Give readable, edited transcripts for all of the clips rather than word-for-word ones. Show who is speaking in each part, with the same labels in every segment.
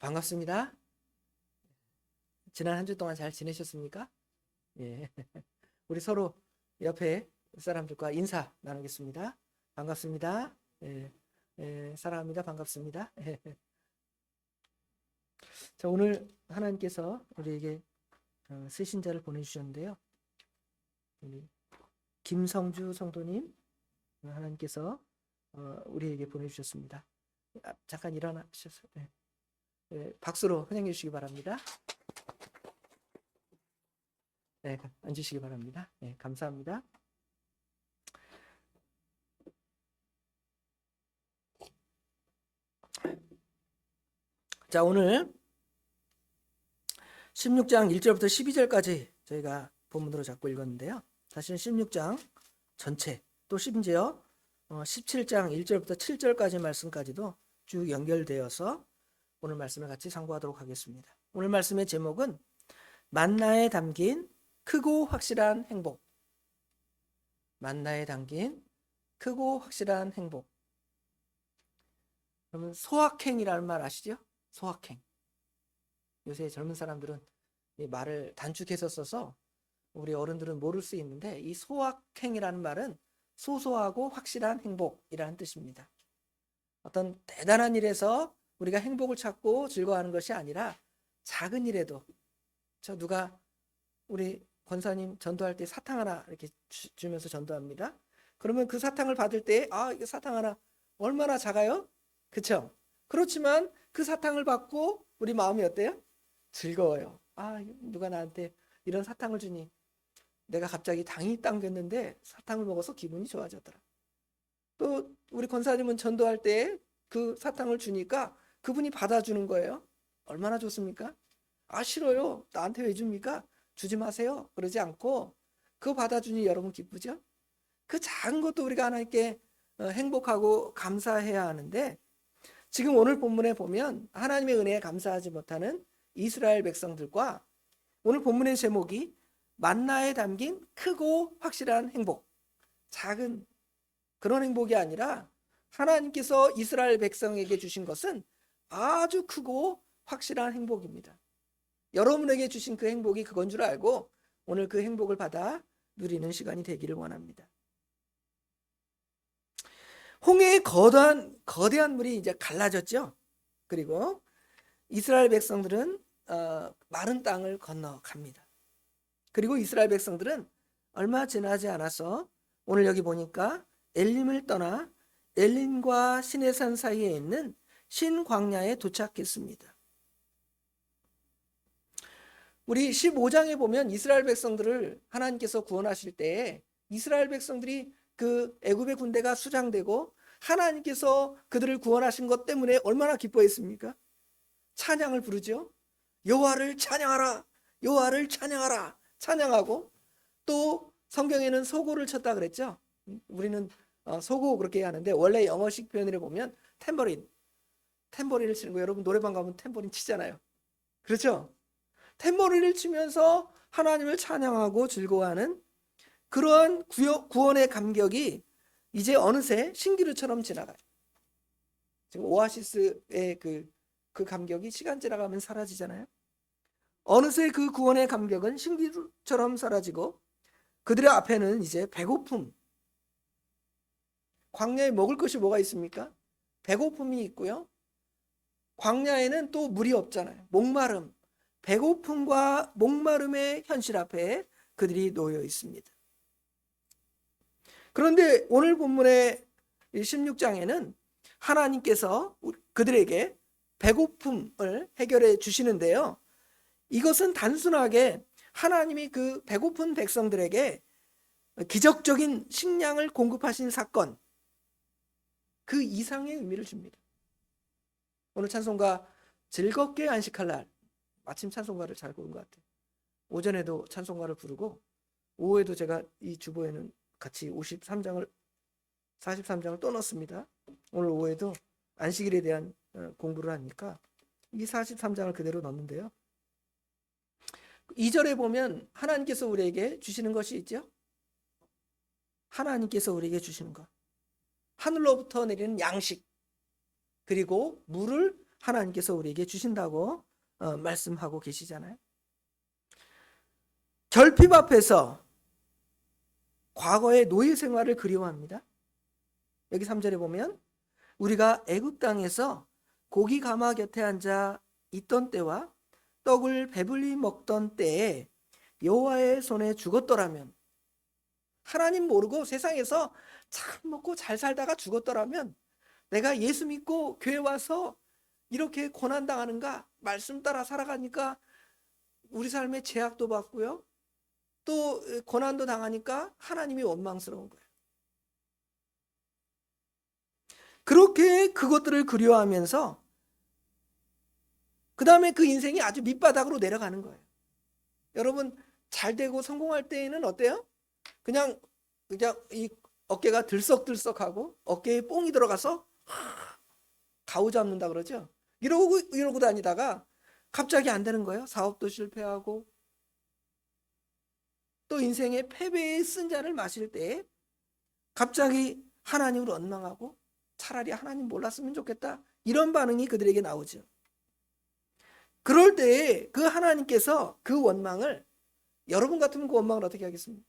Speaker 1: 반갑습니다. 지난 한 주 동안 잘 지내셨습니까? 예. 우리 서로 옆에 사람들과 인사 나누겠습니다. 반갑습니다. 예. 예, 사랑합니다. 반갑습니다. 예. 자, 오늘 하나님께서 우리에게 쓰신 자를 보내주셨는데요. 우리 김성주 성도님 하나님께서 우리에게 보내주셨습니다. 잠깐 일어나셨어요. 예. 예, 박수로 환영해 주시기 바랍니다. 네, 앉으시기 바랍니다. 네, 감사합니다. 자, 오늘 16장 1절부터 12절까지 저희가 본문으로 잡고 읽었는데요. 사실은 16장 전체 또 심지어 17장 1절부터 7절까지 말씀까지도 쭉 연결되어서 오늘 말씀을 같이 상고하도록 하겠습니다. 오늘 말씀의 제목은 만나에 담긴 크고 확실한 행복. 만나에 담긴 크고 확실한 행복. 그러면 소확행이라는 말 아시죠? 소확행. 요새 젊은 사람들은 이 말을 단축해서 써서 우리 어른들은 모를 수 있는데, 이 소확행이라는 말은 소소하고 확실한 행복이라는 뜻입니다. 어떤 대단한 일에서 우리가 행복을 찾고 즐거워하는 것이 아니라 작은 일에도, 누가 우리 권사님 전도할 때 사탕 하나 이렇게 주면서 전도합니다. 그러면 그 사탕을 받을 때 이게 사탕 하나 얼마나 작아요? 그렇죠? 그렇지만 그 사탕을 받고 우리 마음이 어때요? 즐거워요. 누가 나한테 이런 사탕을 주니 내가 갑자기 당이 당겼는데 사탕을 먹어서 기분이 좋아졌더라. 또 우리 권사님은 전도할 때 그 사탕을 주니까 그분이 받아주는 거예요. 얼마나 좋습니까? 싫어요. 나한테 왜 줍니까? 주지 마세요. 그러지 않고 그거 받아주니 여러분 기쁘죠? 그 작은 것도 우리가 하나님께 행복하고 감사해야 하는데, 지금 오늘 본문에 보면 하나님의 은혜에 감사하지 못하는 이스라엘 백성들과 오늘 본문의 제목이 만나에 담긴 크고 확실한 행복. 작은 그런 행복이 아니라 하나님께서 이스라엘 백성에게 주신 것은 아주 크고 확실한 행복입니다. 여러분에게 주신 그 행복이 그건 줄 알고 오늘 그 행복을 받아 누리는 시간이 되기를 원합니다. 홍해의 거대한 물이 이제 갈라졌죠. 그리고 이스라엘 백성들은 마른 땅을 건너갑니다. 그리고 이스라엘 백성들은 얼마 지나지 않아서 오늘 여기 보니까 엘림을 떠나 엘림과 시내산 사이에 있는 신광야에 도착했습니다. 우리 15장에 보면 이스라엘 백성들을 하나님께서 구원하실 때 이스라엘 백성들이 그 애굽의 군대가 수장되고 하나님께서 그들을 구원하신 것 때문에 얼마나 기뻐했습니까? 찬양을 부르죠. 여호와를 찬양하라, 여호와를 찬양하라, 찬양하고, 또 성경에는 소고를 쳤다 그랬죠. 우리는 소고 그렇게 하는데 원래 영어식 표현을 보면 탬버린을 치는 거, 여러분 노래방 가면 탬버린 치잖아요. 그렇죠? 탬버린을 치면서 하나님을 찬양하고 즐거워하는 그러한 구원의 감격이 이제 어느새 신기루처럼 지나가요. 지금 오아시스의 그 감격이 시간 지나가면 사라지잖아요. 어느새 그 구원의 감격은 신기루처럼 사라지고 그들의 앞에는 이제 배고픔, 광야에 먹을 것이 뭐가 있습니까? 배고픔이 있고요. 광야에는 또 물이 없잖아요. 목마름, 배고픔과 목마름의 현실 앞에 그들이 놓여 있습니다. 그런데 오늘 본문의 16장에는 하나님께서 그들에게 배고픔을 해결해 주시는데요. 이것은 단순하게 하나님이 그 배고픈 백성들에게 기적적인 식량을 공급하신 사건, 그 이상의 의미를 줍니다. 오늘 찬송가 즐겁게 안식할 날, 마침 찬송가를 잘 고른 것 같아요. 오전에도 찬송가를 부르고 오후에도 제가 이 주보에는 같이 43장을 또 넣었습니다. 오늘 오후에도 안식일에 대한 공부를 하니까 이 43장을 그대로 넣었는데요. 2절에 보면 하나님께서 우리에게 주시는 것이 있죠. 하나님께서 우리에게 주시는 것, 하늘로부터 내리는 양식, 그리고 물을 하나님께서 우리에게 주신다고 말씀하고 계시잖아요. 결핍 앞에서 과거의 노예 생활을 그리워합니다. 여기 3절에 보면 우리가 애굽 땅에서 고기 가마 곁에 앉아 있던 때와 떡을 배불리 먹던 때에 여호와의 손에 죽었더라면, 하나님 모르고 세상에서 잘 먹고 잘 살다가 죽었더라면 내가 예수 믿고 교회 와서 이렇게 고난당하는가? 말씀 따라 살아가니까 우리 삶에 제약도 받고요, 또 고난도 당하니까 하나님이 원망스러운 거예요. 그렇게 그것들을 그리워하면서 그 다음에 그 인생이 아주 밑바닥으로 내려가는 거예요. 여러분, 잘 되고 성공할 때에는 어때요? 그냥 이 어깨가 들썩들썩하고 어깨에 뽕이 들어가서 가오 잡는다 그러죠. 이러고 다니다가 갑자기 안 되는 거예요. 사업도 실패하고, 또 인생의 패배의 쓴자를 마실 때 갑자기 하나님을 원망하고 차라리 하나님 몰랐으면 좋겠다, 이런 반응이 그들에게 나오죠. 그럴 때에 그 하나님께서 그 원망을, 여러분 같으면 그 원망을 어떻게 하겠습니까?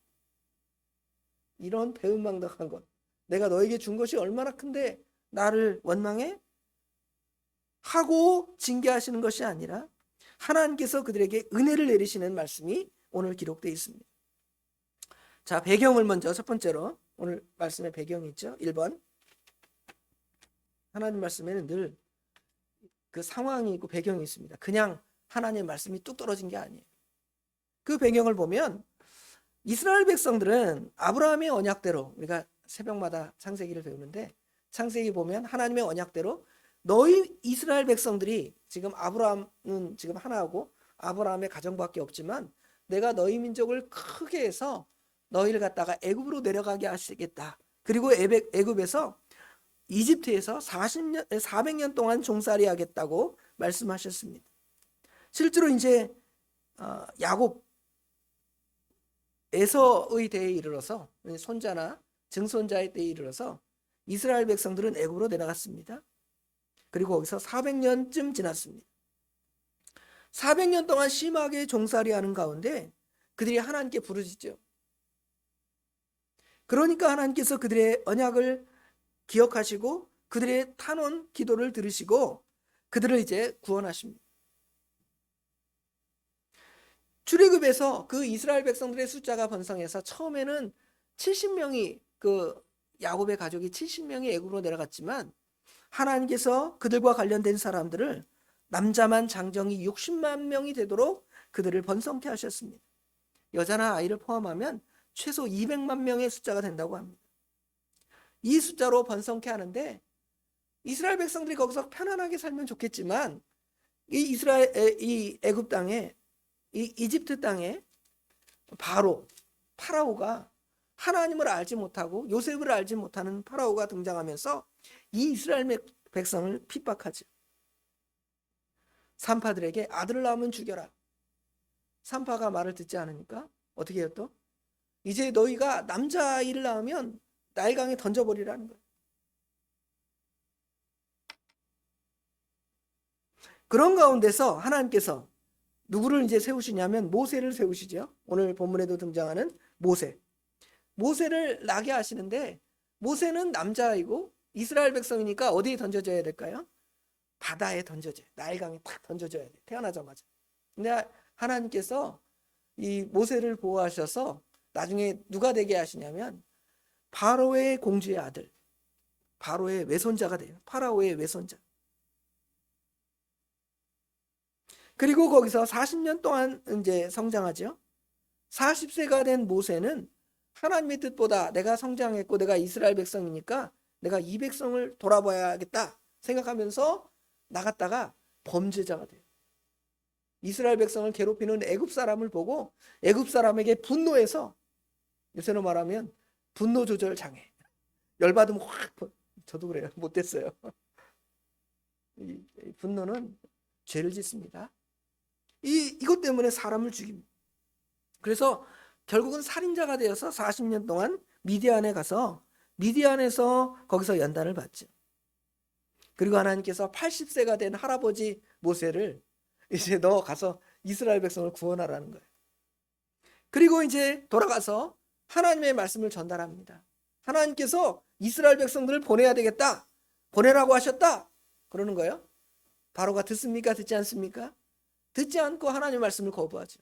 Speaker 1: 이런 배은망덕한 것, 내가 너에게 준 것이 얼마나 큰데 나를 원망해? 하고 징계하시는 것이 아니라 하나님께서 그들에게 은혜를 내리시는 말씀이 오늘 기록되어 있습니다. 자, 배경을 먼저 첫 번째로, 오늘 말씀의 배경이 있죠. 1번, 하나님 말씀에는 늘 그 상황이 있고 배경이 있습니다. 그냥 하나님의 말씀이 뚝 떨어진 게 아니에요. 그 배경을 보면 이스라엘 백성들은 아브라함의 언약대로, 우리가 새벽마다 창세기를 배우는데 창세기 보면 하나님의 언약대로 너희 이스라엘 백성들이, 지금 아브라함은 지금 하나하고 아브라함의 가정밖에 없지만 내가 너희 민족을 크게 해서 너희를 갖다가 애굽으로 내려가게 하시겠다. 그리고 애굽에서 이집트에서 400년 동안 종살이 하겠다고 말씀하셨습니다. 실제로 이제 야곱 에서의 때에 이르러서, 손자나 증손자의 때에 이르러서 이스라엘 백성들은 애굽으로 내려갔습니다. 그리고 거기서 400년쯤 지났습니다. 400년 동안 심하게 종살이 하는 가운데 그들이 하나님께 부르짖죠. 그러니까 하나님께서 그들의 언약을 기억하시고 그들의 탄원 기도를 들으시고 그들을 이제 구원하십니다. 출애굽에서 그 이스라엘 백성들의 숫자가 번성해서 처음에는 70명이, 그 야곱의 가족이 70명이 애굽으로 내려갔지만 하나님께서 그들과 관련된 사람들을, 남자만 장정이 60만 명이 되도록 그들을 번성케 하셨습니다. 여자나 아이를 포함하면 최소 200만 명의 숫자가 된다고 합니다. 이 숫자로 번성케 하는데 이스라엘 백성들이 거기서 편안하게 살면 좋겠지만 이 애굽 땅에, 이 이집트 땅에 파라오가 하나님을 알지 못하고 요셉을 알지 못하는 파라오가 등장하면서 이 이스라엘 백성을 핍박하죠. 산파들에게 아들을 낳으면 죽여라. 산파가 말을 듣지 않으니까 어떻게 해요? 또 이제 너희가 남자아이를 낳으면 나일강에 던져버리라는 거예요. 그런 가운데서 하나님께서 누구를 이제 세우시냐면 모세를 세우시죠. 오늘 본문에도 등장하는 모세를 나게 하시는데, 모세는 남자이고 이스라엘 백성이니까 어디에 던져져야 될까요? 바다에 던져져요. 나일강에 탁 던져져야 돼요. 태어나자마자. 근데 하나님께서 이 모세를 보호하셔서 나중에 누가 되게 하시냐면 바로의 공주의 아들, 바로의 외손자가 돼요. 파라오의 외손자. 그리고 거기서 40년 동안 이제 성장하죠. 40세가 된 모세는 하나님의 뜻보다 내가 성장했고 내가 이스라엘 백성이니까 내가 이 백성을 돌아봐야겠다 생각하면서 나갔다가 범죄자가 돼요. 이스라엘 백성을 괴롭히는 애굽 사람을 보고 애굽 사람에게 분노해서, 요새로 말하면 분노 조절 장애. 열받으면 확, 저도 그래요. 못됐어요. 이 분노는 죄를 짓습니다. 이것 때문에 사람을 죽입니다. 그래서 결국은 살인자가 되어서 40년 동안 미디안에 가서 미디안에서 거기서 연단을 받죠. 그리고 하나님께서 80세가 된 할아버지 모세를 이제 너 가서 이스라엘 백성을 구원하라는 거예요. 그리고 이제 돌아가서 하나님의 말씀을 전달합니다. 하나님께서 이스라엘 백성들을 보내야 되겠다. 보내라고 하셨다. 그러는 거예요. 바로가 듣습니까? 듣지 않습니까? 듣지 않고 하나님의 말씀을 거부하죠.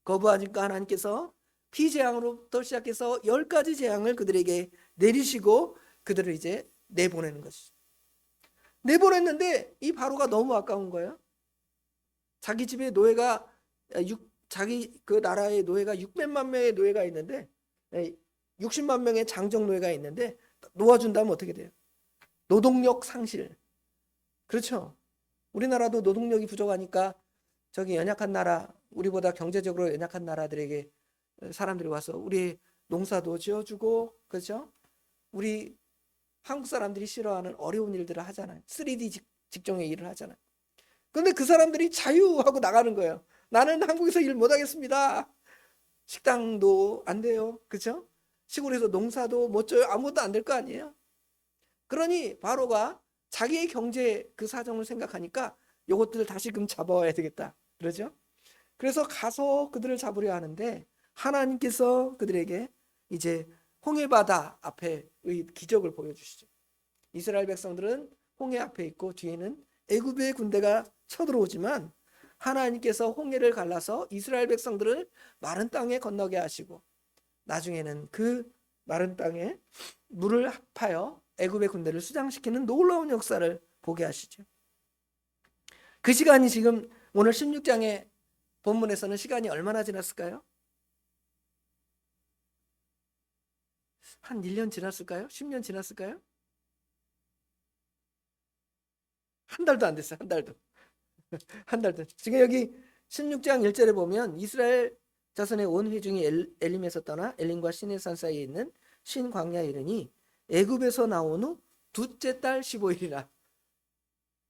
Speaker 1: 거부하니까 하나님께서 피재앙으로부터 시작해서 10가지 재앙을 그들에게 내리시고 그들을 이제 내보내는 것이죠. 내보냈는데 이 바로가 너무 아까운 거예요. 자기 집에 노예가 자기 그 나라의 노예가 600만 명의 노예가 있는데 60만 명의 장정 노예가 있는데 놓아준다면 어떻게 돼요? 노동력 상실. 그렇죠. 우리나라도 노동력이 부족하니까 저기 연약한 나라, 우리보다 경제적으로 연약한 나라들에게 사람들이 와서 우리 농사도 지어주고, 그렇죠? 우리 한국 사람들이 싫어하는 어려운 일들을 하잖아요. 3D 직종의 일을 하잖아요. 그런데 그 사람들이 자유하고 나가는 거예요. 나는 한국에서 일 못하겠습니다. 식당도 안 돼요. 그렇죠? 시골에서 농사도 못 져요. 아무것도 안 될 거 아니에요. 그러니 바로가 자기의 경제 그 사정을 생각하니까 요것들을 다시금 잡아와야 되겠다. 그러죠? 그래서 가서 그들을 잡으려 하는데 하나님께서 그들에게 이제 홍해바다 앞에의 기적을 보여주시죠. 이스라엘 백성들은 홍해 앞에 있고 뒤에는 애굽의 군대가 쳐들어오지만 하나님께서 홍해를 갈라서 이스라엘 백성들을 마른 땅에 건너게 하시고 나중에는 그 마른 땅에 물을 합하여 애굽의 군대를 수장시키는 놀라운 역사를 보게 하시죠. 그 시간이 지금 오늘 16장의 본문에서는 시간이 얼마나 지났을까요? 한 1년 지났을까요? 10년 지났을까요? 한 달도 안 됐어요. 한 달도. 한 달도. 지금 여기 16장 1절에 보면 이스라엘 자손의 온 회중이 엘림에서 떠나 엘림과 시내산 사이에 있는 신 광야에 이르니 애굽에서 나온 후 둘째 달 15일이라.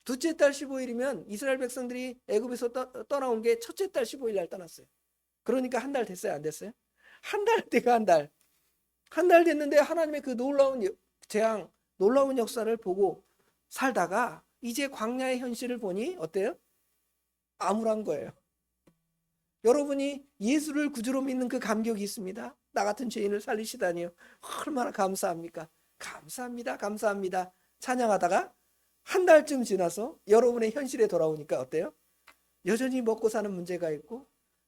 Speaker 1: 둘째 달 15일이면 이스라엘 백성들이 애굽에서 떠나온 게 첫째 달 15일 날 떠났어요. 그러니까 한 달 됐어요? 안 됐어요? 한 달 때가 한 달. 한 달 됐는데 하나님의 그 놀라운 재앙, 놀라운 역사를 보고 살다가 이제 광야의 현실을 보니 어때요? 암울한 거예요. 여러분이 예수를 구주로 믿는 그 감격이 있습니다. 나 같은 죄인을 살리시다니요. 얼마나 감사합니까? 감사합니다. 감사합니다. 찬양하다가 한 달쯤 지나서 여러분의 현실에 돌아오니까 어때요? 여전히 먹고 사는 문제가 있고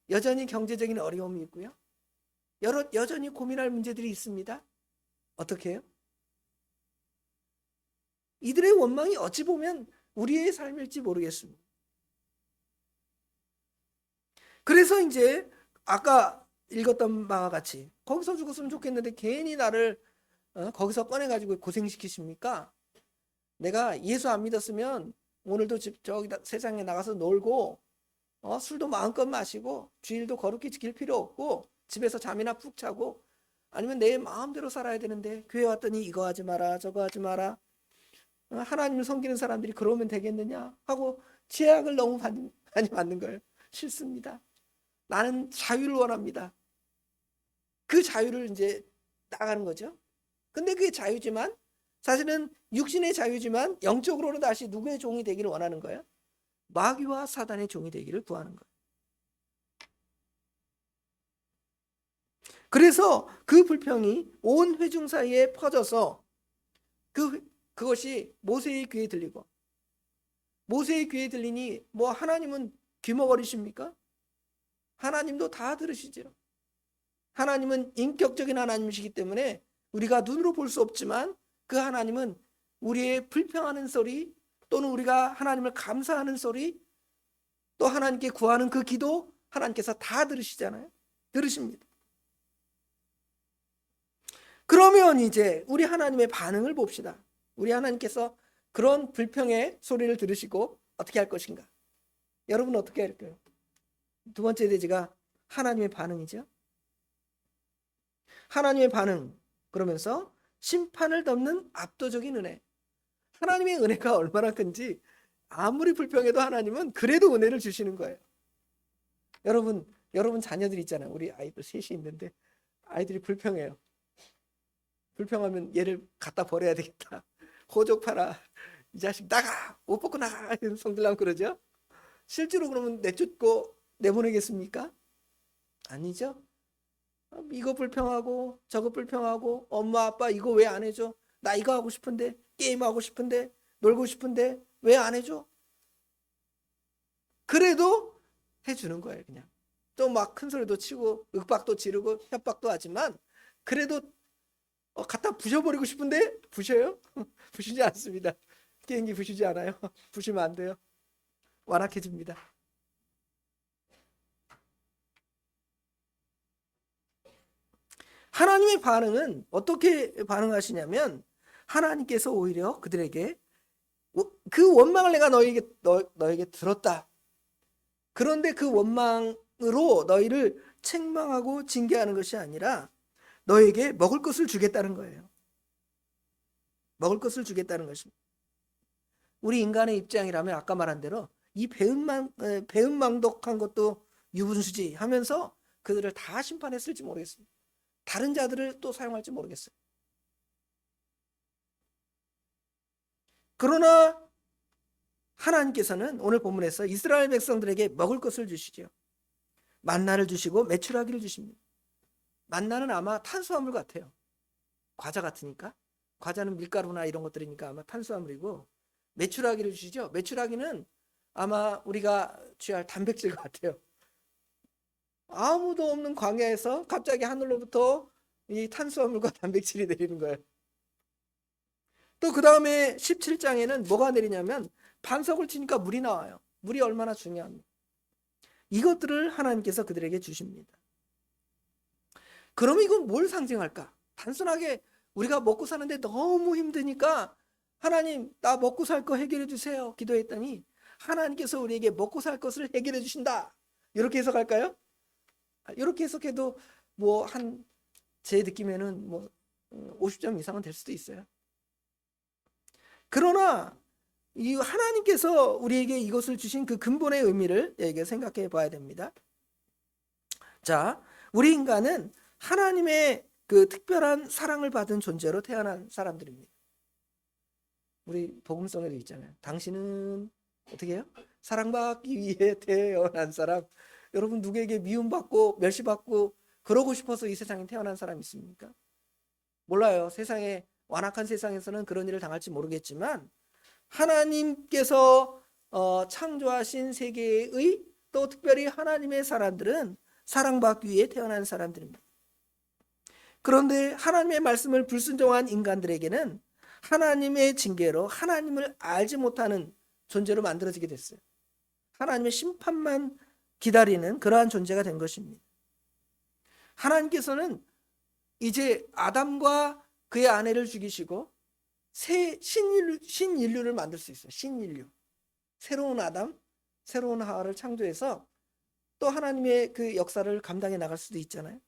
Speaker 1: 여전히 경제적인 어려움이 있고요. 여전히 고민할 문제들이 있습니다. 어떻게 해요? 이들의 원망이 어찌 보면 우리의 삶일지 모르겠습니다. 그래서 이제 아까 읽었던 바와 같이 거기서 죽었으면 좋겠는데 괜히 나를 거기서 꺼내가지고 고생시키십니까? 내가 예수 안 믿었으면 오늘도 저기 세상에 나가서 놀고 술도 마음껏 마시고 주일도 거룩히 지킬 필요 없고 집에서 잠이나 푹 자고 아니면 내 마음대로 살아야 되는데 교회 왔더니 이거 하지 마라 저거 하지 마라 하나님을 섬기는 사람들이 그러면 되겠느냐 하고 제약을 너무 많이 받는 거예요. 싫습니다. 나는 자유를 원합니다. 그 자유를 이제 나가는 거죠. 근데 그게 자유지만 사실은 육신의 자유지만 영적으로는 다시 누구의 종이 되기를 원하는 거예요? 마귀와 사단의 종이 되기를 구하는 거예요. 그래서 그 불평이 온 회중 사이에 퍼져서 그것이 모세의 귀에 들리고 모세의 귀에 들리니 뭐 하나님은 귀머거리십니까? 하나님도 다 들으시죠. 하나님은 인격적인 하나님이시기 때문에 우리가 눈으로 볼 수 없지만 그 하나님은 우리의 불평하는 소리 또는 우리가 하나님을 감사하는 소리 또 하나님께 구하는 그 기도 하나님께서 다 들으시잖아요. 들으십니다. 그러면 이제 우리 하나님의 반응을 봅시다. 우리 하나님께서 그런 불평의 소리를 들으시고 어떻게 할 것인가? 여러분 어떻게 할까요? 두 번째 대지가 하나님의 반응이죠. 하나님의 반응 그러면서 심판을 덮는 압도적인 은혜. 하나님의 은혜가 얼마나 큰지 아무리 불평해도 하나님은 그래도 은혜를 주시는 거예요. 여러분 자녀들 있잖아요. 우리 아이들 셋이 있는데 아이들이 불평해요. 불평하면 얘를 갖다 버려야 되겠다. 호적 팔아. 이 자식 나가! 옷 벗고 나가! 이런 성질나면 그러죠. 실제로 그러면 내쫓고 내보내겠습니까? 아니죠. 이거 불평하고 저거 불평하고 엄마 아빠 이거 왜 안 해줘? 나 이거 하고 싶은데, 게임하고 싶은데, 놀고 싶은데 왜 안 해줘? 그래도 해주는 거예요. 그냥 또 막 큰 소리도 치고 윽박도 지르고 협박도 하지만 그래도 갖다 부셔버리고 싶은데 부셔요? 부시지 않습니다. 게임기 부시지 않아요. 부시면 안 돼요. 완악해 줍니다. 하나님의 반응은 어떻게 반응하시냐면 하나님께서 오히려 그들에게 그 원망을 내가 너에게 들었다. 그런데 그 원망으로 너희를 책망하고 징계하는 것이 아니라 너에게 먹을 것을 주겠다는 거예요. 먹을 것을 주겠다는 것입니다. 우리 인간의 입장이라면 아까 말한 대로 이 배은망덕한 것도 유분수지 하면서 그들을 다 심판했을지 모르겠습니다. 다른 자들을 또 사용할지 모르겠어요. 그러나 하나님께서는 오늘 본문에서 이스라엘 백성들에게 먹을 것을 주시죠. 만나를 주시고 메추라기를 주십니다. 만나는 아마 탄수화물 같아요. 과자 같으니까. 과자는 밀가루나 이런 것들이니까 아마 탄수화물이고, 메추라기를 주시죠. 메추라기는 아마 우리가 취할 단백질 같아요. 아무도 없는 광야에서 갑자기 하늘로부터 이 탄수화물과 단백질이 내리는 거예요. 또 그 다음에 17장에는 뭐가 내리냐면 반석을 치니까 물이 나와요. 물이 얼마나 중요합니다. 이것들을 하나님께서 그들에게 주십니다. 그럼 이건 뭘 상징할까? 단순하게 우리가 먹고 사는데 너무 힘드니까 하나님 나 먹고 살 거 해결해 주세요 기도했더니 하나님께서 우리에게 먹고 살 것을 해결해 주신다. 이렇게 해석할까요? 이렇게 해석해도 뭐 제 느낌에는 뭐 50점 이상은 될 수도 있어요. 그러나 이 하나님께서 우리에게 이것을 주신 그 근본의 의미를 생각해 봐야 됩니다. 자, 우리 인간은 하나님의 그 특별한 사랑을 받은 존재로 태어난 사람들입니다. 우리 복음성에도 있잖아요. 당신은 어떻게 해요? 사랑받기 위해 태어난 사람. 여러분 누구에게 미움받고 멸시받고 그러고 싶어서 이 세상에 태어난 사람 있습니까? 몰라요. 세상에 완악한 세상에서는 그런 일을 당할지 모르겠지만 하나님께서 창조하신 세계의 또 특별히 하나님의 사람들은 사랑받기 위해 태어난 사람들입니다. 그런데 하나님의 말씀을 불순종한 인간들에게는 하나님의 징계로 하나님을 알지 못하는 존재로 만들어지게 됐어요. 하나님의 심판만 기다리는 그러한 존재가 된 것입니다. 하나님께서는 이제 아담과 그의 아내를 죽이시고 새 신인류를 만들 수 있어요. 신인류. 새로운 아담, 새로운 하와를 창조해서 또 하나님의 그 역사를 감당해 나갈 수도 있잖아요.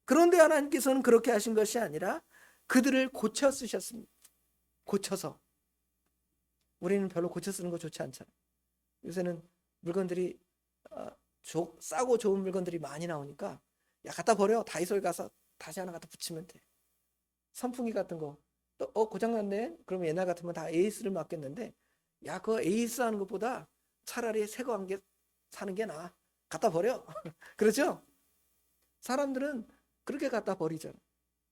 Speaker 1: 그런데 하나님께서는 그렇게 하신 것이 아니라 그들을 고쳐 쓰셨습니다. 고쳐서. 우리는 별로 고쳐 쓰는 거 좋지 않잖아요. 요새는 물건들이 싸고 좋은 물건들이 많이 나오니까 야 갖다 버려. 다이소에 가서 다시 하나 갖다 붙이면 돼. 선풍기 같은 거 또 고장났네. 그러면 옛날 같으면 다 에이스를 맡겼는데 야 그거 에이스 하는 것보다 차라리 새 거 한 개 사는 게 나아. 갖다 버려. 그렇죠? 사람들은 그렇게 갖다 버리잖아.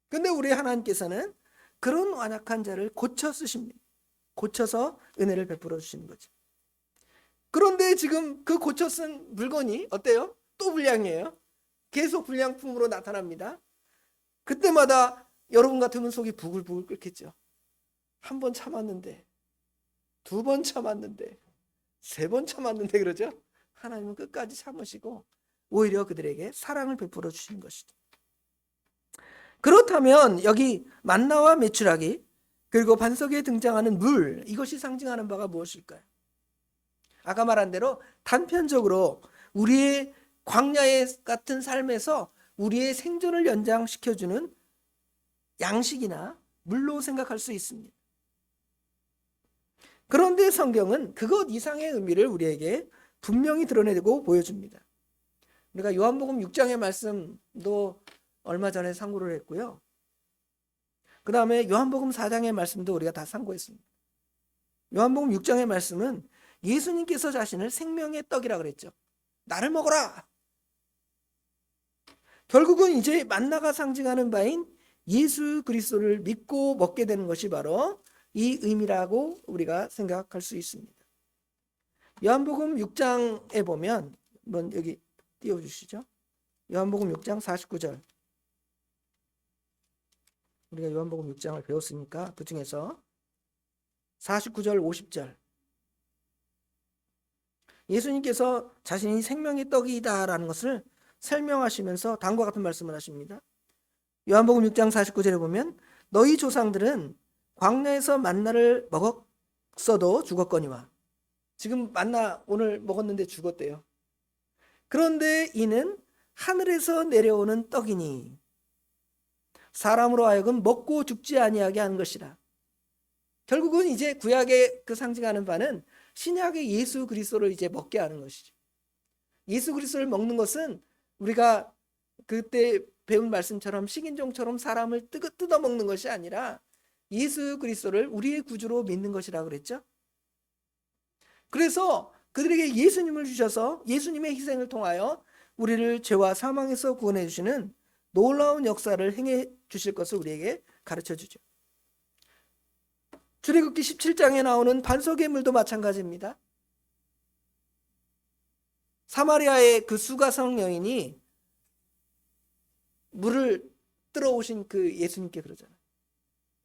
Speaker 1: 근데 우리 하나님께서는 그런 완악한 자를 고쳐 쓰십니다. 고쳐서 은혜를 베풀어 주시는 거죠. 그런데 지금 그 고쳐 쓴 물건이 어때요? 또 불량이에요. 계속 불량품으로 나타납니다. 그때마다 여러분 같으면 속이 부글부글 끓겠죠. 한 번 참았는데, 두 번 참았는데, 세 번 참았는데 그러죠. 하나님은 끝까지 참으시고 오히려 그들에게 사랑을 베풀어 주시는 것이죠. 그렇다면 여기 만나와 메추라기 그리고 반석에 등장하는 물, 이것이 상징하는 바가 무엇일까요? 아까 말한 대로 단편적으로 우리의 광야의 같은 삶에서 우리의 생존을 연장시켜주는 양식이나 물로 생각할 수 있습니다. 그런데 성경은 그것 이상의 의미를 우리에게 분명히 드러내고 보여줍니다. 우리가 요한복음 6장의 말씀도 얼마 전에 상고를 했고요. 그 다음에 요한복음 4장의 말씀도 우리가 다 상고했습니다. 요한복음 6장의 말씀은 예수님께서 자신을 생명의 떡이라 그랬죠. 나를 먹어라. 결국은 이제 만나가 상징하는 바인 예수 그리스도를 믿고 먹게 되는 것이 바로 이 의미라고 우리가 생각할 수 있습니다. 요한복음 6장에 보면 한번 여기 띄워주시죠. 요한복음 6장 49절. 우리가 요한복음 6장을 배웠으니까 그 중에서 49절 50절. 예수님께서 자신이 생명의 떡이다라는 것을 설명하시면서 다음과 같은 말씀을 하십니다. 요한복음 6장 49절에 보면 너희 조상들은 광야에서 만나를 먹었어도 죽었거니와. 지금 만나 오늘 먹었는데 죽었대요. 그런데 이는 하늘에서 내려오는 떡이니 사람으로 하여금 먹고 죽지 아니하게 하는 것이라. 결국은 이제 구약의 그 상징하는 바는 신약의 예수 그리스도를 이제 먹게 하는 것이죠. 예수 그리스도를 먹는 것은 우리가 그때 배운 말씀처럼 식인종처럼 사람을 뜯어 먹는 것이 아니라 예수 그리스도를 우리의 구주로 믿는 것이라고 그랬죠. 그래서 그들에게 예수님을 주셔서 예수님의 희생을 통하여 우리를 죄와 사망에서 구원해 주시는 놀라운 역사를 행해 주실 것을 우리에게 가르쳐 주죠. 출애굽기 17장에 나오는 반석의 물도 마찬가지입니다. 사마리아의 그 수가성 여인이 물을 들어오신 그 예수님께 그러잖아요.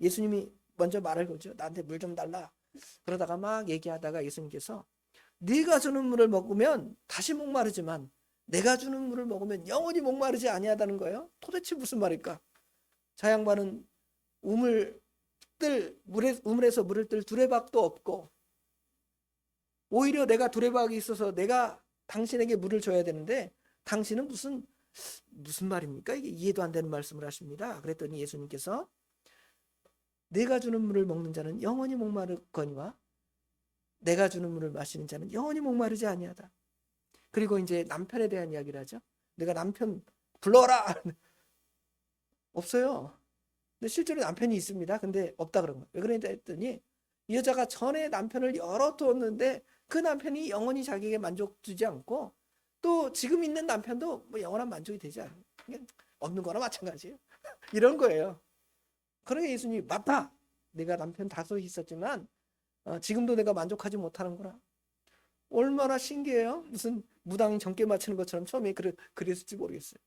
Speaker 1: 예수님이 먼저 말을 걸죠. 나한테 물 좀 달라. 그러다가 막 얘기하다가 예수님께서 네가 주는 물을 먹으면 다시 목마르지만 내가 주는 물을 먹으면 영원히 목마르지 아니하다는 거예요. 도대체 무슨 말일까? 자 양반은 우물에서 물을 뜰 두레박도 없고 오히려 내가 두레박이 있어서 내가 당신에게 물을 줘야 되는데 당신은 무슨 말입니까? 이게 이해도 안 되는 말씀을 하십니다. 그랬더니 예수님께서 내가 주는 물을 먹는 자는 영원히 목마르거니와 내가 주는 물을 마시는 자는 영원히 목마르지 아니하다. 그리고 이제 남편에 대한 이야기를 하죠. 내가 남편 불러라. 없어요. 근데 실제로 남편이 있습니다. 근데 없다 그런 거예요. 왜 그러냐 했더니 이 여자가 전에 남편을 여러 두었는데 그 남편이 영원히 자기에게 만족 주지 않고 또 지금 있는 남편도 뭐 영원한 만족이 되지 않아요. 그냥 없는 거나 마찬가지예요. 이런 거예요. 그러니까 예수님이 맞다. 내가 남편 다섯 있었지만 지금도 내가 만족하지 못하는구나. 얼마나 신기해요. 무슨 무당이 정깨 맞추는 것처럼 처음에 그랬을지 모르겠어요.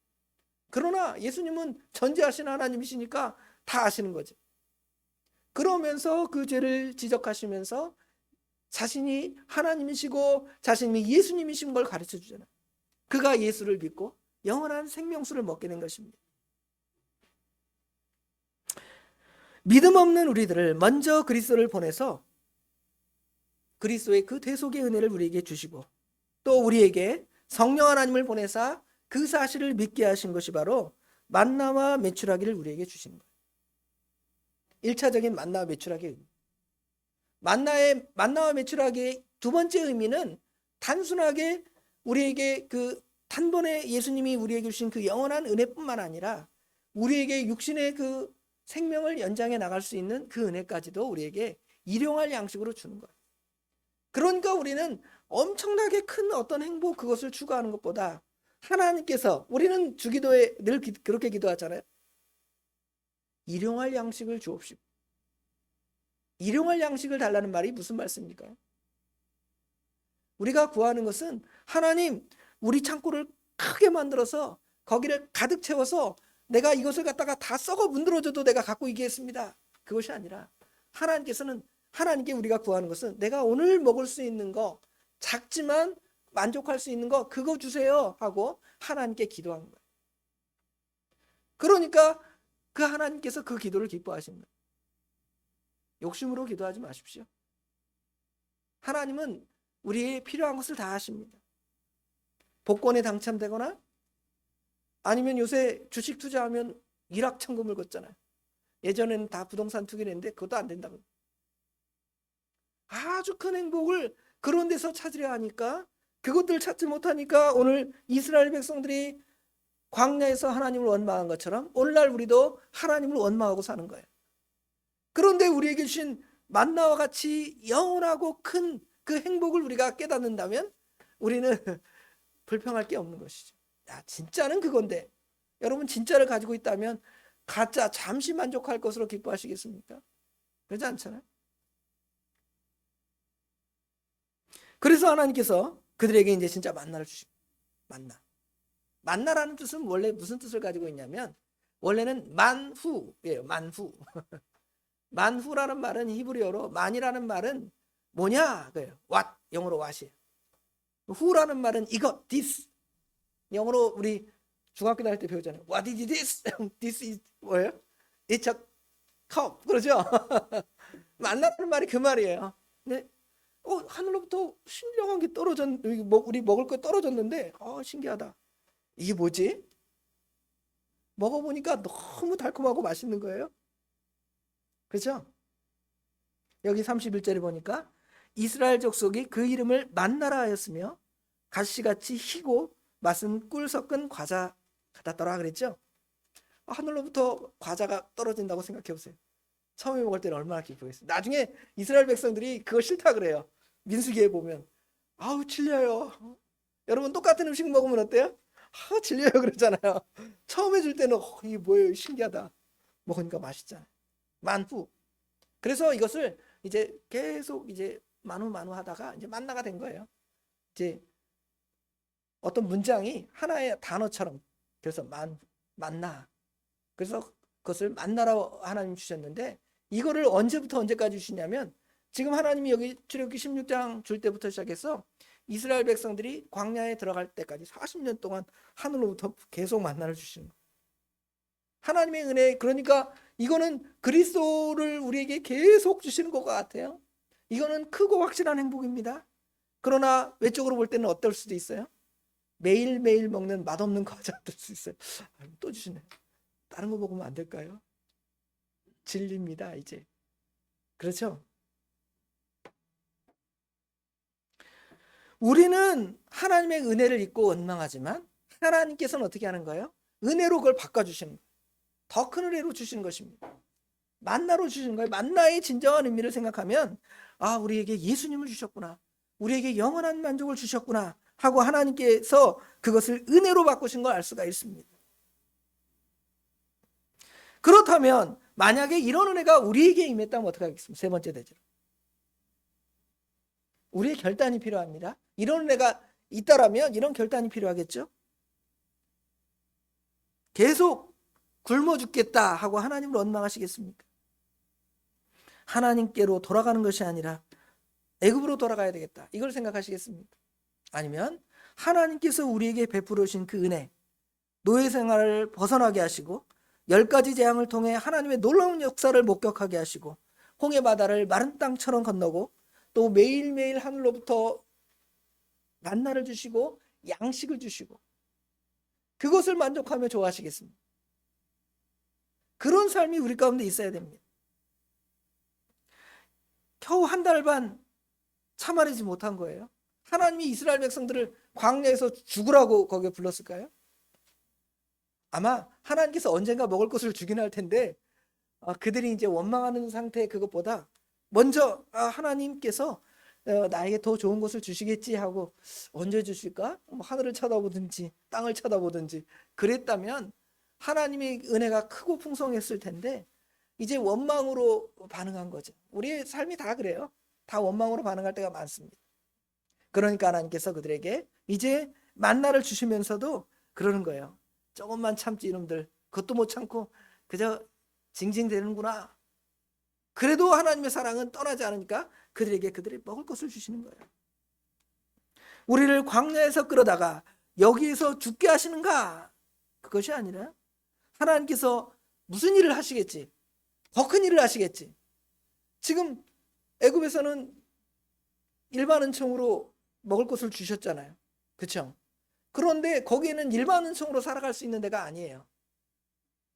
Speaker 1: 그러나 예수님은 전지하신 하나님이시니까 다 아시는 거죠. 그러면서 그 죄를 지적하시면서 자신이 하나님이시고 자신이 예수님이신 걸 가르쳐 주잖아요. 그가 예수를 믿고 영원한 생명수를 먹게 된 것입니다. 믿음 없는 우리들을 먼저 그리스도를 보내서 그리스도의 그 대속의 은혜를 우리에게 주시고 또 우리에게 성령 하나님을 보내사 그 사실을 믿게 하신 것이 바로 만나와 메추라기를 우리에게 주신 거예요. 1차적인 만나와 메추라기의 의미. 만나와 메추라기의 두 번째 의미는 단순하게 우리에게 그 단번에 예수님이 우리에게 주신 그 영원한 은혜뿐만 아니라 우리에게 육신의 그 생명을 연장해 나갈 수 있는 그 은혜까지도 우리에게 일용할 양식으로 주는 거예요. 그러니까 우리는 엄청나게 큰 어떤 행복 그것을 추구하는 것보다 하나님께서 우리는 주기도에 늘 그렇게 기도하잖아요. 일용할 양식을 주옵시고. 일용할 양식을 달라는 말이 무슨 말씀입니까? 우리가 구하는 것은 하나님 우리 창고를 크게 만들어서 거기를 가득 채워서 내가 이것을 갖다가 다 썩어 문드러져도 내가 갖고 있겠습니다. 그것이 아니라 하나님께 우리가 구하는 것은 내가 오늘 먹을 수 있는 거 작지만 만족할 수 있는 거 그거 주세요 하고 하나님께 기도하는 거예요. 그러니까 그 하나님께서 그 기도를 기뻐하시는 거예요. 욕심으로 기도하지 마십시오. 하나님은 우리의 필요한 것을 다 하십니다. 복권에 당첨되거나 아니면 요새 주식 투자하면 일확천금을 걷잖아요. 예전에는 다 부동산 투기를 했는데 그것도 안 된다고. 아주 큰 행복을 그런 데서 찾으려 하니까 그것들을 찾지 못하니까 오늘 이스라엘 백성들이 광야에서 하나님을 원망한 것처럼 오늘날 우리도 하나님을 원망하고 사는 거예요. 그런데 우리에게 주신 만나와 같이 영원하고 큰 그 행복을 우리가 깨닫는다면 우리는 불평할 게 없는 것이죠. 야, 진짜는 그건데 여러분 진짜를 가지고 있다면 가짜 잠시 만족할 것으로 기뻐하시겠습니까? 그러지 않잖아요. 그래서 하나님께서 그들에게 이제 진짜 만나를 주십니다. 만나라는 뜻은 원래 무슨 뜻을 가지고 있냐면 원래는 만후예요. 만후. 만후라는 말은 히브리어로 만이라는 말은 뭐냐 그래요. what 영어로 what이에요. 후라는 말은 이것 this 영어로 우리 중학교 다닐 때 배우잖아요. What is this? This is 뭐예요? It's a cup 그러죠. 만나라는 말이 그 말이에요. 근데 하늘로부터 신령한 게 우리 먹을 거 떨어졌는데 신기하다. 이게 뭐지? 먹어보니까 너무 달콤하고 맛있는 거예요. 그렇죠? 여기 31절에 보니까 이스라엘 족속이 그 이름을 만나라 하였으며 가시같이 희고 맛은 꿀 섞은 과자 같았더라 그랬죠? 하늘로부터 과자가 떨어진다고 생각해 보세요. 처음에 먹을 때는 얼마나 기쁘겠어요. 나중에 이스라엘 백성들이 그거 싫다 그래요. 민수기에 보면 아우 질려요. 여러분 똑같은 음식 먹으면 어때요? 질려요 그러잖아요. 처음에 줄 때는 이게 뭐예요? 신기하다. 먹으니까 맛있잖아요. 만후. 그래서 이것을 이제 계속 이제 만후 하다가 이제 만나가 된 거예요. 이제 어떤 문장이 하나의 단어처럼 그래서 만나. 그래서 그것을 만나라고 하나님 주셨는데 이거를 언제부터 언제까지 주시냐면 지금 하나님이 여기 출애굽기 16장 줄 때부터 시작해서 이스라엘 백성들이 광야에 들어갈 때까지 40년 동안 하늘로부터 계속 만나를 주시는 거예요. 하나님의 은혜 그러니까 이거는 그리스도를 우리에게 계속 주시는 것 같아요. 이거는 크고 확실한 행복입니다. 그러나 외적으로 볼 때는 어떨 수도 있어요. 매일매일 먹는 맛없는 과자 될 수 있어요. 또 주시네. 다른 거 먹으면 안 될까요? 질립니다 이제. 그렇죠? 우리는 하나님의 은혜를 잊고 원망하지만 하나님께서는 어떻게 하는 거예요? 은혜로 그걸 바꿔주시는 거예요. 더 큰 은혜로 주시는 것입니다. 만나로 주시는 거예요. 만나의 진정한 의미를 생각하면 우리에게 예수님을 주셨구나. 우리에게 영원한 만족을 주셨구나 하고 하나님께서 그것을 은혜로 바꾸신 걸 알 수가 있습니다. 그렇다면 만약에 이런 은혜가 우리에게 임했다면 어떻게 하겠습니까? 세 번째 대제로. 우리의 결단이 필요합니다. 이런 은혜가 있다라면 이런 결단이 필요하겠죠. 계속 굶어 죽겠다 하고 하나님을 원망하시겠습니까? 하나님께로 돌아가는 것이 아니라 애굽으로 돌아가야 되겠다. 이걸 생각하시겠습니까? 아니면 하나님께서 우리에게 베풀어 주신 그 은혜, 노예 생활을 벗어나게 하시고 10가지 재앙을 통해 하나님의 놀라운 역사를 목격하게 하시고 홍해 바다를 마른 땅처럼 건너고 또 매일매일 하늘로부터 만나를 주시고 양식을 주시고 그것을 만족하며 좋아하시겠습니다. 그런 삶이 우리 가운데 있어야 됩니다. 겨우 한 달 반 참아내지 못한 거예요. 하나님이 이스라엘 백성들을 광야에서 죽으라고 거기에 불렀을까요? 아마 하나님께서 언젠가 먹을 것을 주긴 할 텐데 그들이 이제 원망하는 상태 그것보다 먼저 하나님께서 나에게 더 좋은 것을 주시겠지 하고 언제 주실까? 하늘을 쳐다보든지 땅을 쳐다보든지 그랬다면 하나님의 은혜가 크고 풍성했을 텐데 이제 원망으로 반응한 거죠. 우리의 삶이 다 그래요. 다 원망으로 반응할 때가 많습니다. 그러니까 하나님께서 그들에게 이제 만나를 주시면서도 그러는 거예요. 조금만 참지 이놈들. 그것도 못 참고 그저 징징대는구나. 그래도 하나님의 사랑은 떠나지 않으니까 그들에게 그들이 먹을 것을 주시는 거예요. 우리를 광야에서 끌어다가 여기에서 죽게 하시는가? 그것이 아니라 하나님께서 무슨 일을 하시겠지? 더 큰 일을 하시겠지. 지금 애굽에서는 일반 은총으로 먹을 것을 주셨잖아요. 그렇죠? 그런데 거기에는 일반 은총으로 살아갈 수 있는 데가 아니에요.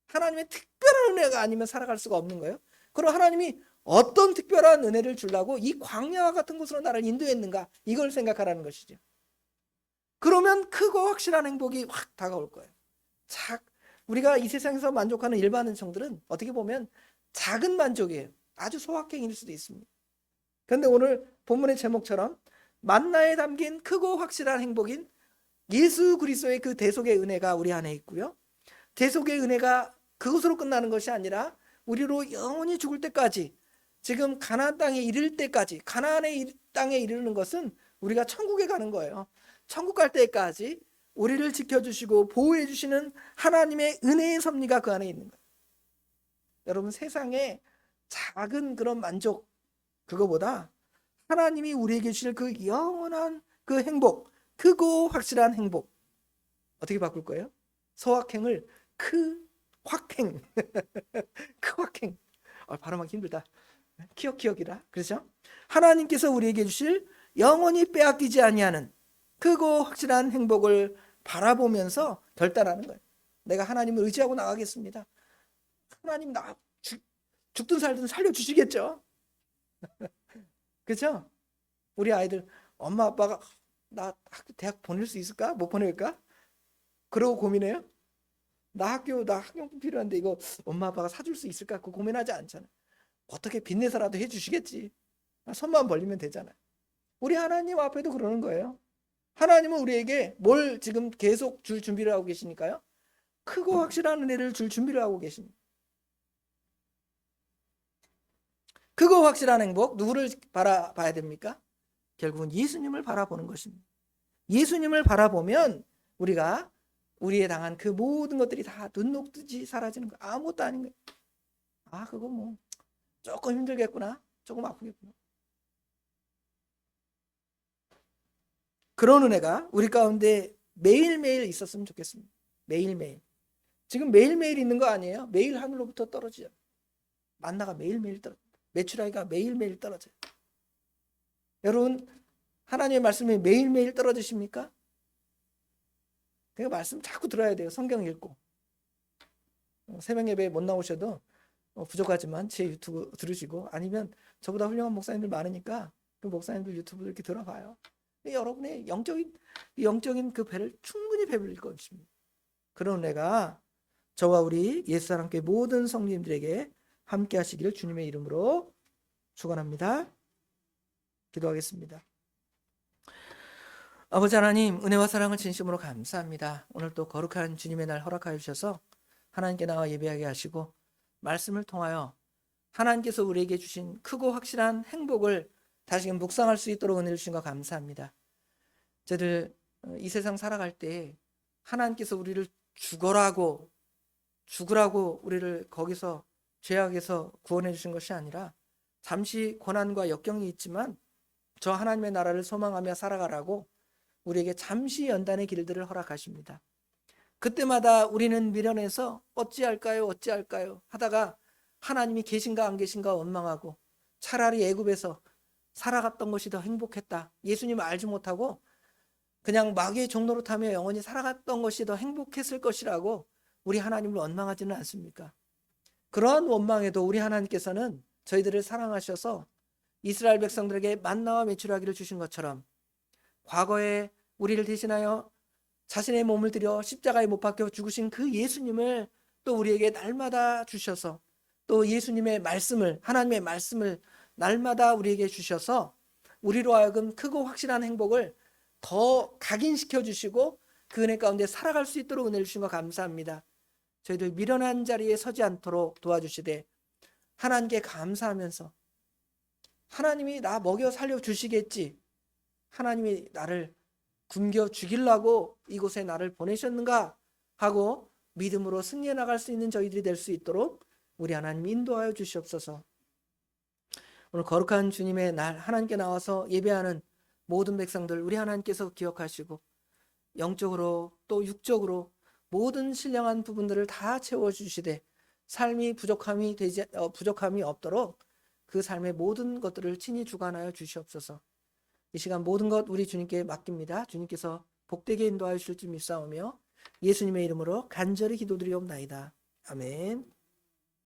Speaker 1: 하나님의 특별한 은혜가 아니면 살아갈 수가 없는 거예요. 그럼 하나님이 어떤 특별한 은혜를 주려고 이 광야와 같은 곳으로 나를 인도했는가? 이걸 생각하라는 것이죠. 그러면 크고 확실한 행복이 확 다가올 거예요. 우리가 이 세상에서 만족하는 일반 은총들은 어떻게 보면 작은 만족이에요. 아주 소확행일 수도 있습니다. 그런데 오늘 본문의 제목처럼 만나에 담긴 크고 확실한 행복인 예수 그리스도의 그 대속의 은혜가 우리 안에 있고요. 대속의 은혜가 그것으로 끝나는 것이 아니라 우리로 영원히 죽을 때까지, 지금 가나안 땅에 이를 때까지, 가나안의 땅에 이르는 것은 우리가 천국에 가는 거예요. 천국 갈 때까지 우리를 지켜주시고 보호해 주시는 하나님의 은혜의 섭리가 그 안에 있는 거예요. 여러분, 세상에 작은 그런 만족, 그거보다 하나님이 우리에게 주실 그 영원한 그 행복, 크고 확실한 행복, 어떻게 바꿀 거예요? 소확행을 크 확행 크 확행. 발음하기 힘들다. 키역키역이라. 그렇죠? 하나님께서 우리에게 주실 영원히 빼앗기지 아니하는 크고 확실한 행복을 바라보면서 결단하는 거예요. 내가 하나님을 의지하고 나가겠습니다. 하나님 나 죽든 살든 살려주시겠죠. 그렇죠? 우리 아이들 엄마 아빠가 나 대학 보낼 수 있을까? 못 보낼까? 그러고 고민해요? 나 학용품 필요한데 이거 엄마 아빠가 사줄 수 있을까? 그 고민하지 않잖아요. 어떻게 빚내서라도 해주시겠지. 손만 벌리면 되잖아요. 우리 하나님 앞에도 그러는 거예요. 하나님은 우리에게 뭘 지금 계속 줄 준비를 하고 계시니까요. 크고 확실한 은혜를 줄 준비를 하고 계십니다. 크고 확실한 행복, 누구를 바라봐야 됩니까? 결국은 예수님을 바라보는 것입니다. 예수님을 바라보면 우리가 우리에 당한 그 모든 것들이 다 눈 녹듯이 사라지는 거. 아무것도 아닌 거예요. 그거 뭐 조금 힘들겠구나, 조금 아프겠구나. 그런 은혜가 우리 가운데 매일매일 있었으면 좋겠습니다. 매일매일. 지금 매일매일 있는 거 아니에요? 매일 하늘로부터 떨어지죠. 만나가 매일매일 떨어져요. 메추라기가 매일매일 떨어져요. 여러분, 하나님의 말씀이 매일매일 떨어지십니까? 그 말씀 자꾸 들어야 돼요. 성경 읽고. 새벽 예배에 못 나오셔도 부족하지만 제 유튜브 들으시고, 아니면 저보다 훌륭한 목사님들 많으니까 그 목사님들 유튜브 이렇게 들어봐요. 여러분의 영적인 그 배를 충분히 배불릴 것입니다. 그런 은혜가 저와 우리 옛사람께 모든 성도님들에게 함께 하시기를 주님의 이름으로 축원합니다. 기도하겠습니다. 아버지 하나님, 은혜와 사랑을 진심으로 감사합니다. 오늘 또 거룩한 주님의 날 허락하여 주셔서 하나님께 나와 예배하게 하시고, 말씀을 통하여 하나님께서 우리에게 주신 크고 확실한 행복을 다시금 묵상할 수 있도록 은혜를 주신 것 감사합니다. 저희들 이 세상 살아갈 때 하나님께서 우리를 죽으라고 우리를 거기서 죄악에서 구원해 주신 것이 아니라, 잠시 고난과 역경이 있지만 저 하나님의 나라를 소망하며 살아가라고 우리에게 잠시 연단의 길들을 허락하십니다. 그때마다 우리는 미련해서 어찌할까요 하다가 하나님이 계신가 안 계신가 원망하고, 차라리 애굽에서 살아갔던 것이 더 행복했다, 예수님을 알지 못하고 그냥 마귀의 종로로 타며 영원히 살아갔던 것이 더 행복했을 것이라고 우리 하나님을 원망하지는 않습니까? 그러한 원망에도 우리 하나님께서는 저희들을 사랑하셔서 이스라엘 백성들에게 만나와 메추라기를 주신 것처럼, 과거에 우리를 대신하여 자신의 몸을 들여 십자가에 못 박혀 죽으신 그 예수님을 또 우리에게 날마다 주셔서, 또 예수님의 말씀을, 하나님의 말씀을 날마다 우리에게 주셔서 우리로 하여금 크고 확실한 행복을 더 각인시켜 주시고 그 은혜 가운데 살아갈 수 있도록 은혜를 주신 것 감사합니다. 저희들 미련한 자리에 서지 않도록 도와주시되, 하나님께 감사하면서 하나님이 나 먹여 살려 주시겠지, 하나님이 나를 굶겨 죽이려고 이곳에 나를 보내셨는가 하고 믿음으로 승리해 나갈 수 있는 저희들이 될 수 있도록 우리 하나님 인도하여 주시옵소서. 오늘 거룩한 주님의 날 하나님께 나와서 예배하는 모든 백성들 우리 하나님께서 기억하시고, 영적으로 또 육적으로 모든 신령한 부분들을 다 채워주시되, 삶이 부족함이 없도록 그 삶의 모든 것들을 친히 주관하여 주시옵소서. 이 시간 모든 것 우리 주님께 맡깁니다. 주님께서 복되게 인도하여 주실 줄 믿사오며 예수님의 이름으로 간절히 기도드리옵나이다. 아멘.